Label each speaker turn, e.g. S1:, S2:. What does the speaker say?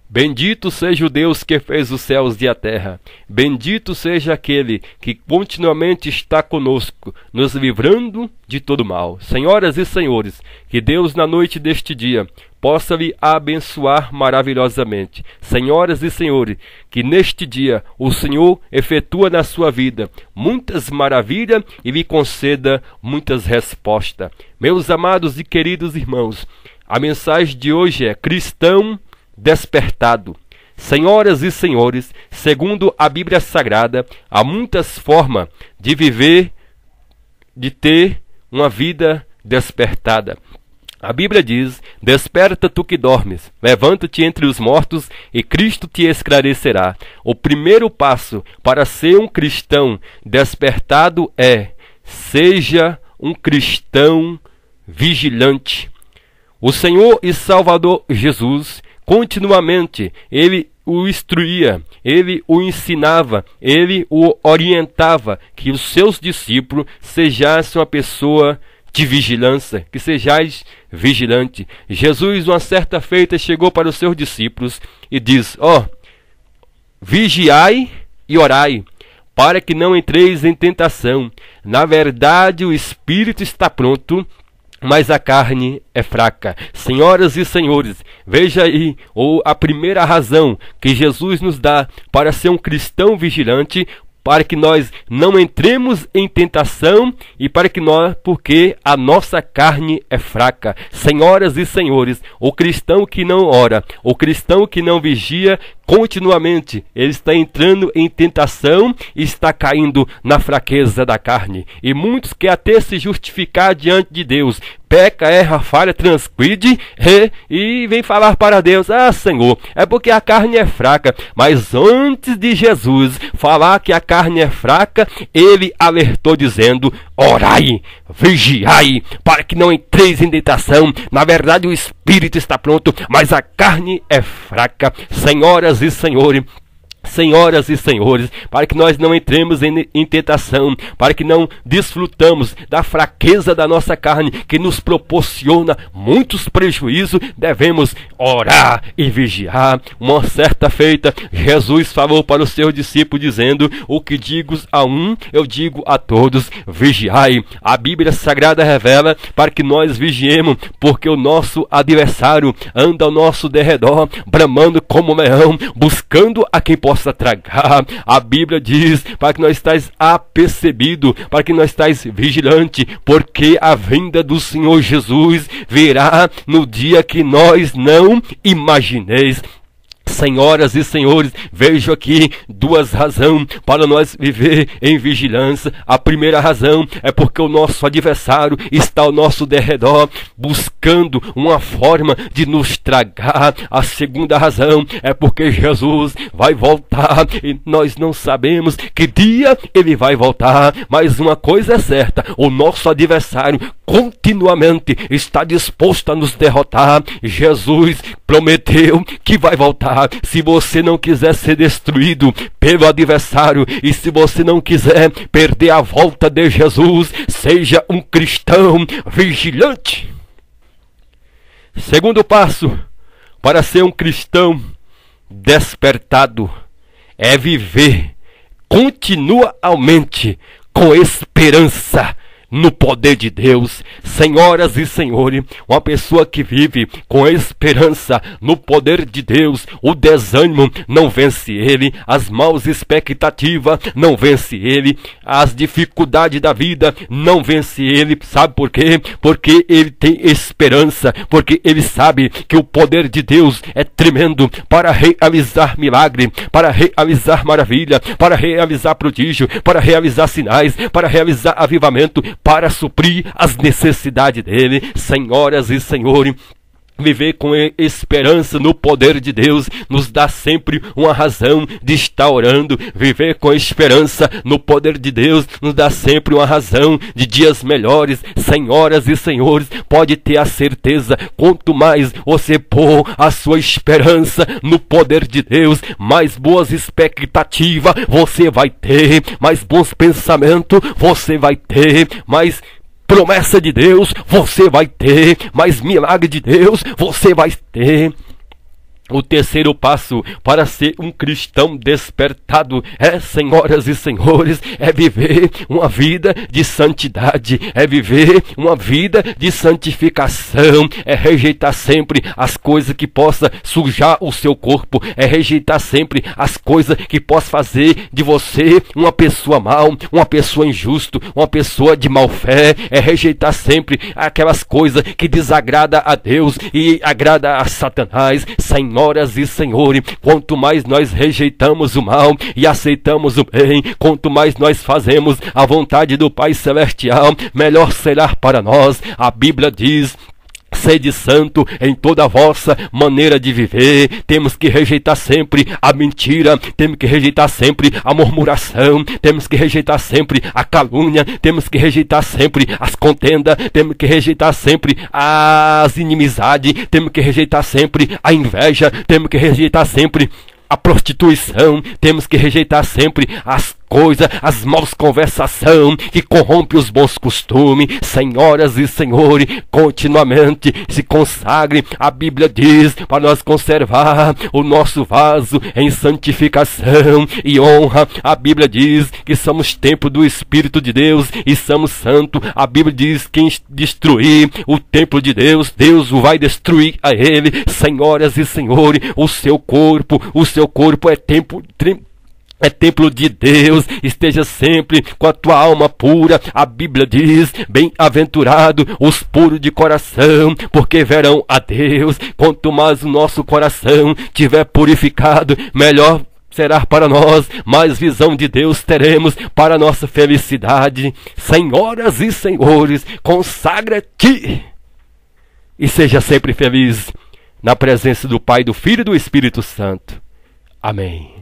S1: Bendito seja o Deus que fez os céus e a terra. Bendito seja aquele que continuamente está conosco, nos livrando de todo mal. Senhoras e senhores, que Deus na noite deste dia possa lhe abençoar maravilhosamente. Senhoras e senhores, que neste dia o Senhor efetua na sua vida muitas maravilhas e lhe conceda muitas respostas. Meus amados e queridos irmãos, a mensagem de hoje é cristão despertado. Senhoras e senhores, segundo a Bíblia Sagrada, há muitas formas de viver, de ter uma vida despertada. A Bíblia diz: desperta tu que dormes, levanta-te entre os mortos e Cristo te esclarecerá. O primeiro passo para ser um cristão despertado é: seja um cristão vigilante. O Senhor e Salvador Jesus, continuamente, Ele o instruía, Ele o ensinava, Ele o orientava, que os seus discípulos sejassem uma pessoa de vigilância, que sejais vigilante. Jesus, uma certa feita, chegou para os seus discípulos e diz: vigiai e orai, para que não entreis em tentação. Na verdade, o espírito está pronto, mas a carne é fraca. Senhoras e senhores, veja aí a primeira razão que Jesus nos dá para ser um cristão vigilante, para que nós não entremos em tentação e porque a nossa carne é fraca. Senhoras e senhores, o cristão que não ora, o cristão que não vigia continuamente, ele está entrando em tentação e está caindo na fraqueza da carne. E muitos querem até se justificar diante de Deus. Peca, erra, falha, transgride e vem falar para Deus: Senhor, é porque a carne é fraca. Mas antes de Jesus falar que a carne é fraca, ele alertou dizendo: orai, vigiai, para que não entreis em tentação. Na verdade, o espírito está pronto, mas a carne é fraca. Senhoras e senhores, para que nós não entremos em tentação, para que não desfrutamos da fraqueza da nossa carne, que nos proporciona muitos prejuízos, devemos orar e vigiar. Uma certa feita, Jesus falou para os seus discípulos, dizendo: o que digo a um, eu digo a todos, vigiai. A Bíblia Sagrada revela para que nós vigiemos, porque o nosso adversário anda ao nosso derredor, bramando como um leão, buscando a quem possa tragar. A Bíblia diz para que nós estais apercebido, para que nós estais vigilante, porque a vinda do Senhor Jesus virá no dia que nós não imagineis. Senhoras e senhores, vejo aqui duas razões para nós viver em vigilância. A primeira razão é porque o nosso adversário está ao nosso derredor, buscando uma forma de nos tragar. A segunda razão é porque Jesus vai voltar e nós não sabemos que dia ele vai voltar. Mas uma coisa é certa: o nosso adversário continuamente está disposto a nos derrotar. Jesus prometeu que vai voltar. Se você não quiser ser destruído pelo adversário, e se você não quiser perder a volta de Jesus, seja um cristão vigilante. Segundo passo para ser um cristão despertado é viver continuamente com esperança no poder de Deus. Senhoras e senhores, uma pessoa que vive com esperança no poder de Deus, o desânimo não vence ele, as maus expectativas não vence ele, as dificuldades da vida não vence ele. Sabe por quê? Porque ele tem esperança, porque ele sabe que o poder de Deus é tremendo para realizar milagre, para realizar maravilha, para realizar prodígio, para realizar sinais, para realizar avivamento, para suprir as necessidades dele. Senhoras e senhores, viver com esperança no poder de Deus nos dá sempre uma razão de estar orando. Viver com esperança no poder de Deus nos dá sempre uma razão de dias melhores. Senhoras e senhores, pode ter a certeza, quanto mais você pôr a sua esperança no poder de Deus, mais boas expectativas você vai ter, mais bons pensamentos você vai ter, mais promessa de Deus você vai ter, mais milagre de Deus você vai ter. O terceiro passo para ser um cristão despertado senhoras e senhores, é viver uma vida de santidade, é viver uma vida de santificação, é rejeitar sempre as coisas que possa sujar o seu corpo, é rejeitar sempre as coisas que possa fazer de você uma pessoa mal, uma pessoa injusta, uma pessoa de má fé, é rejeitar sempre aquelas coisas que desagrada a Deus e agrada a Satanás. Senhoras e senhores, quanto mais nós rejeitamos o mal e aceitamos o bem, quanto mais nós fazemos a vontade do Pai Celestial, melhor será para nós. A Bíblia diz: sede santo em toda a vossa maneira de viver. Temos que rejeitar sempre a mentira, temos que rejeitar sempre a murmuração, temos que rejeitar sempre a calúnia, temos que rejeitar sempre as contendas, temos que rejeitar sempre as inimizades, temos que rejeitar sempre a inveja, temos que rejeitar sempre a prostituição, temos que rejeitar sempre as coisas, as maus conversação que corrompe os bons costumes. Senhoras e senhores, continuamente se consagre. A Bíblia diz para nós conservar o nosso vaso em santificação e honra. A Bíblia diz que somos templo do Espírito de Deus e somos santos. A Bíblia diz que quem destruir o templo de Deus, Deus o vai destruir a ele. Senhoras e senhores, o seu corpo é templo de Deus. Esteja sempre com a tua alma pura. A Bíblia diz: bem-aventurado os puros de coração, porque verão a Deus. Quanto mais o nosso coração tiver purificado, melhor será para nós, mais visão de Deus teremos para a nossa felicidade. Senhoras e senhores, consagra-te e seja sempre feliz na presença do Pai, do Filho e do Espírito Santo. Amém.